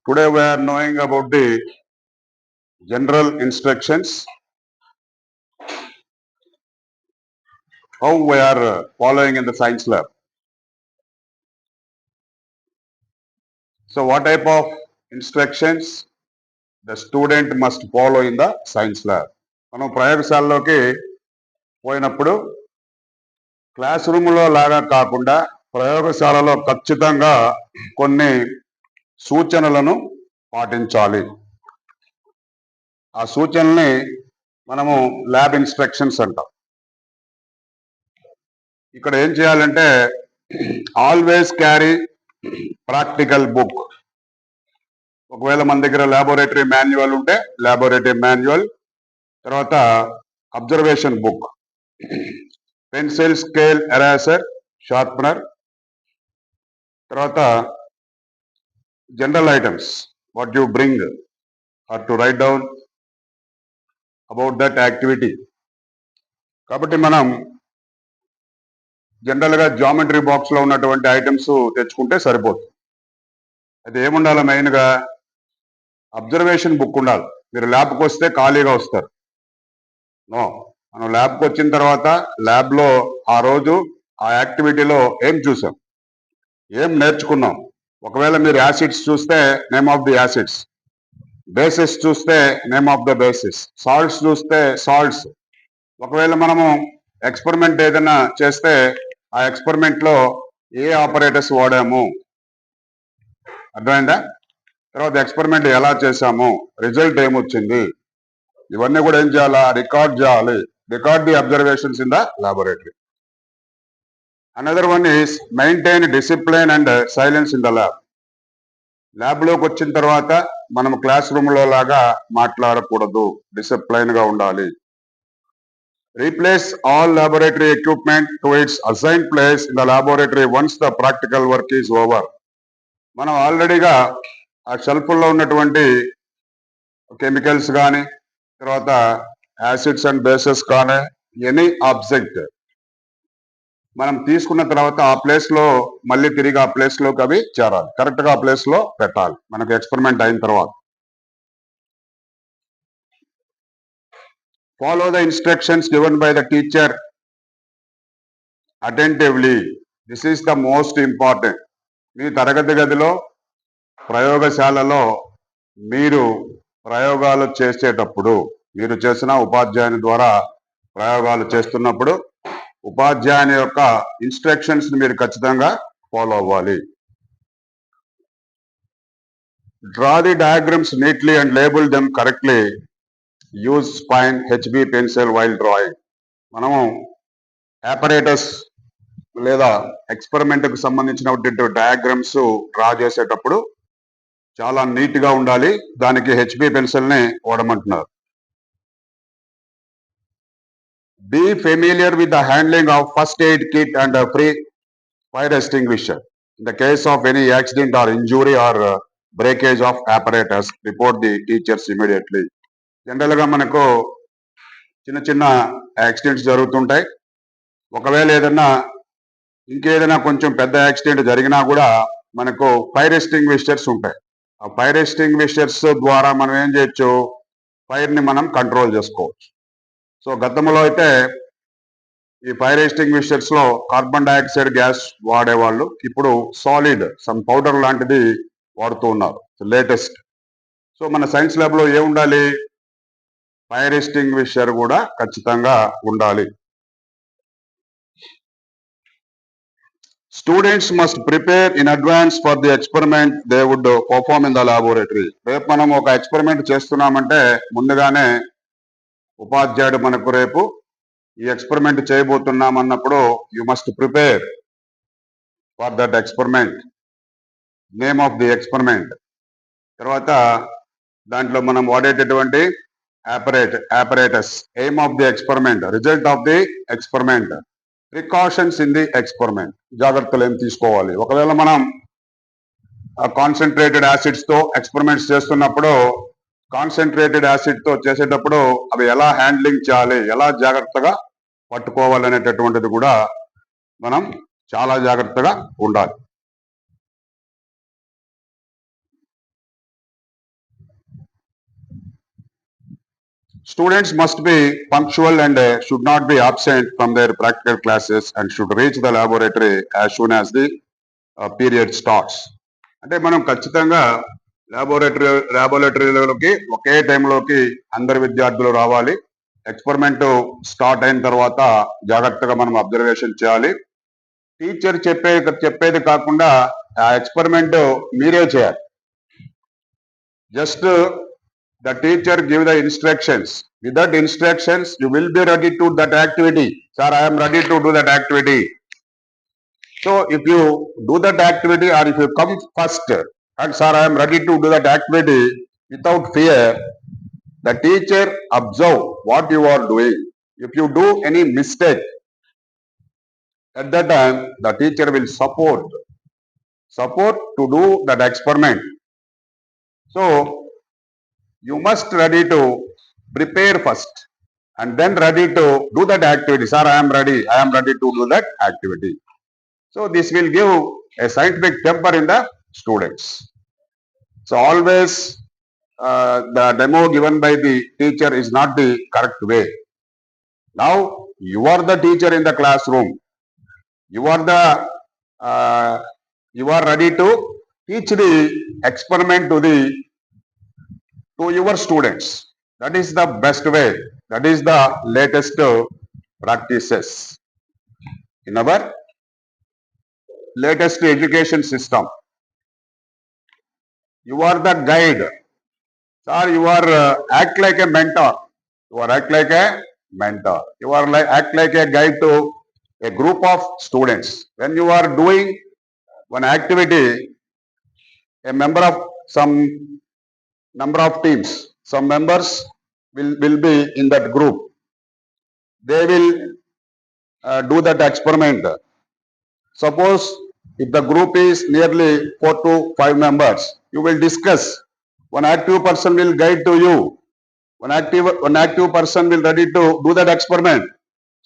Today we are knowing about the general instructions, how we are following in the science lab. So what type of instructions the student must follow in the science lab? మనం ప్రయోగశాలలోకి పోయినప్పుడు class రూమ్లో లాగా కాకుండా ప్రయోగశాలలో ఖచ్చితంగా కొన్ని సూచనలను పాటించాలి. ఆ సూచనల్ని మనము ల్యాబ్ ఇన్స్ట్రక్షన్స్ అంటాం. ఇక్కడ ఏం చేయాలంటే ఆల్వేస్ క్యారీ ప్రాక్టికల్ బుక్. ఒకవేళ మన దగ్గర ల్యాబొరేటరీ మాన్యువల్ ఉంటే ల్యాబొరేటరీ మాన్యువల్, తర్వాత observation book, pencil, scale, eraser, sharpener, తర్వాత general items what you bring or to write down about that activity. కాబట్టి మనం జనరల్గా జామెట్రీ బాక్స్లో ఉన్నటువంటి ఐటమ్స్ తెచ్చుకుంటే సరిపోతుంది. అది ఏముండాలి? మెయిన్గా అబ్జర్వేషన్ బుక్ ఉండాలి. మీరు ల్యాబ్కి వస్తే ఖాళీగా వస్తారు. నో, మనం ల్యాబ్కి వచ్చిన తర్వాత ల్యాబ్లో ఆ రోజు ఆ యాక్టివిటీలో ఏం చూసాం, ఏం నేర్చుకున్నాం. ఒకవేళ మీరు యాసిడ్స్ చూస్తే name of the acids, bases చూస్తే name of the bases, salts చూస్తే సాల్ట్స్. ఒకవేళ మనము ఎక్స్పెరిమెంట్ ఏదైనా చేస్తే ఆ ఎక్స్పెరిమెంట్లో ఏ ఆపరేటర్స్ వాడాము, అర్థమైందా? తర్వాత ఎక్స్పెరిమెంట్ ఎలా చేశాము, రిజల్ట్ ఏమొచ్చింది, ఇవన్నీ కూడా ఏం చేయాలా? రికార్డ్ చేయాలి. Record the observations in the laboratory. Another one is maintain discipline and silence in the lab. ల్యాబ్లోకి వచ్చిన తర్వాత మనం క్లాస్ రూమ్లో లాగా మాట్లాడకూడదు, డిసిప్లైన్గా ఉండాలి. Replace all laboratory equipment to its assigned place in the laboratory once the practical work is over. మనం ఆల్రెడీగా ఆ షెల్ఫ్లో ఉన్నటువంటి కెమికల్స్ కానీ, తర్వాత యాసిడ్స్ అండ్ బేసెస్ కానీ, ఎనీ ఆబ్జెక్ట్ మనం తీసుకున్న తర్వాత ఆ ప్లేస్లో మళ్ళీ తిరిగి ఆ ప్లేస్లోకి అవి చేరాలి, కరెక్ట్గా ఆ ప్లేస్లో పెట్టాలి మనకు ఎక్స్పెరిమెంట్ అయిన తర్వాత. Follow the instructions given by the teacher attentively. This is the most important. మీ తరగతి గదిలో, ప్రయోగశాలలో మీరు ప్రయోగాలు చేసేటప్పుడు, మీరు చేసిన ఉపాధ్యాయుని ద్వారా ప్రయోగాలు చేస్తున్నప్పుడు ఉపాధ్యాయుని యొక్క ఇన్స్ట్రక్షన్స్ మీరు ఖచ్చితంగా ఫాలో అవ్వాలి. Draw the diagrams neatly and label them correctly. Use spine HB pencil while drawing. మనము ఆపరేటస్ లేదా ఎక్స్పెరిమెంట్కి సంబంధించినటువంటి డయాగ్రామ్స్ డ్రా చేసేటప్పుడు చాలా నీట్గా ఉండాలి. దానికి HB పెన్సిల్ని వాడమంటున్నారు. Be familiar with the handling of first aid kit and free fire extinguisher. In the case of any accident or injury or breakage of apparatus, report the teachers immediately. జనరల్గా మనకు చిన్న చిన్న యాక్సిడెంట్స్ జరుగుతుంటాయి. ఒకవేళ ఇంకేదైనా కొంచెం పెద్ద యాక్సిడెంట్ జరిగినా కూడా మనకు ఫైర్ ఎక్స్టింగ్విషర్స్ ఉంటాయి. ఆ ఫైర్ ఎక్స్టింగ్విషర్స్ ద్వారా మనం ఏం చేయొచ్చు? ఫైర్ని మనం కంట్రోల్ చేసుకోవచ్చు. సో గతంలో అయితే ఈ ఫైర్ ఎక్స్టింగ్విషర్స్లో కార్బన్ డైఆక్సైడ్ గ్యాస్ వాడేవాళ్ళు. ఇప్పుడు సాలిడ్ సమ్ పౌడర్ లాంటిది వాడుతూ ఉన్నారు, లేటెస్ట్. సో మన సైన్స్ ల్యాబ్లో ఏముండాలి? ఫైర్ ఎక్స్టింగ్విషర్ కూడా ఖచ్చితంగా ఉండాలి. Students must prepare in advance for the experiment they would perform in the laboratory. రేపు మనం ఒక ఎక్స్పెరిమెంట్ చేస్తున్నామంటే ముందుగానే ఉపాధ్యాయుడు మనకు రేపు ఈ ఎక్స్పెరిమెంట్ చేయబోతున్నాం అన్నప్పుడు you must prepare for that experiment, name of the experiment, తర్వాత దాంట్లో మనం వాడేటటువంటి apparatus, aim of the experiment, result of the experiment, precautions in the experiment. జాగ్రత్తలు ఏం తీసుకోవాలి? ఒకవేళ మనం కాన్సన్ట్రేటెడ్ యాసిడ్స్ తో ఎక్స్పెరిమెంట్స్ చేస్తున్నప్పుడు, కాన్సన్ట్రేటెడ్ యాసిడ్ తో చేసేటప్పుడు అవి ఎలా హ్యాండ్లింగ్ చేయాలి, ఎలా జాగ్రత్తగా పట్టుకోవాలనేటటువంటిది కూడా మనం చాలా జాగ్రత్తగా ఉండాలి. Students must be punctual and should not be absent from their practical classes and should reach the laboratory as soon as the period starts. అంటే మనం ఖచ్చితంగా ల్యాబొరేటరీలోకి ఒకే టైంలోకి అందరి విద్యార్థులు రావాలి. ఎక్స్పెరిమెంట్ స్టార్ట్ అయిన తర్వాత జాగ్రత్తగా మనం అబ్జర్వేషన్ చేయాలి. టీచర్ చెప్పేది కాకుండా ఆ ఎక్స్పెరిమెంట్ మీరే చేయాలి. Just the teacher give the instructions. With that instructions, you will be ready to that activity. Sir, I am ready to do that activity. So if you do that activity or if you come first and sir, I am ready to do that activity without fear, the teacher observe what you are doing. If you do any mistake, at that time, the teacher will support to do that experiment. So you must ready to prepare first and then ready to do that activity. Sir, I am ready to do that activity. So this will give a scientific temper in the students. So always the demo given by the teacher is not the correct way. Now you are the teacher in the classroom. You are ready to teach the experiment to your students. That is the best way. That is the latest practices in our latest education system. You are the guide. Sir, you are act like a mentor. You are act like a mentor. You are act like a guide to a group of students. When you are doing one activity, a member of some number of teams, some members will be in that group. They will do that experiment. Suppose if the group is nearly 4 to 5 members, you will discuss. One active person will guide to you. One active person will ready to do that experiment.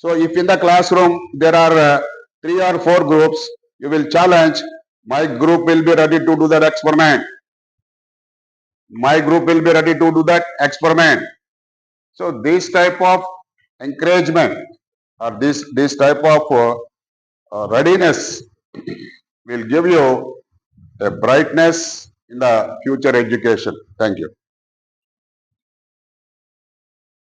So if in the classroom there are 3 or 4 groups, you will challenge. My group will be ready to do that experiment. My group will be ready to do that experiment. So this type of encouragement or this type of readiness will give you a brightness in the future education. Thank you.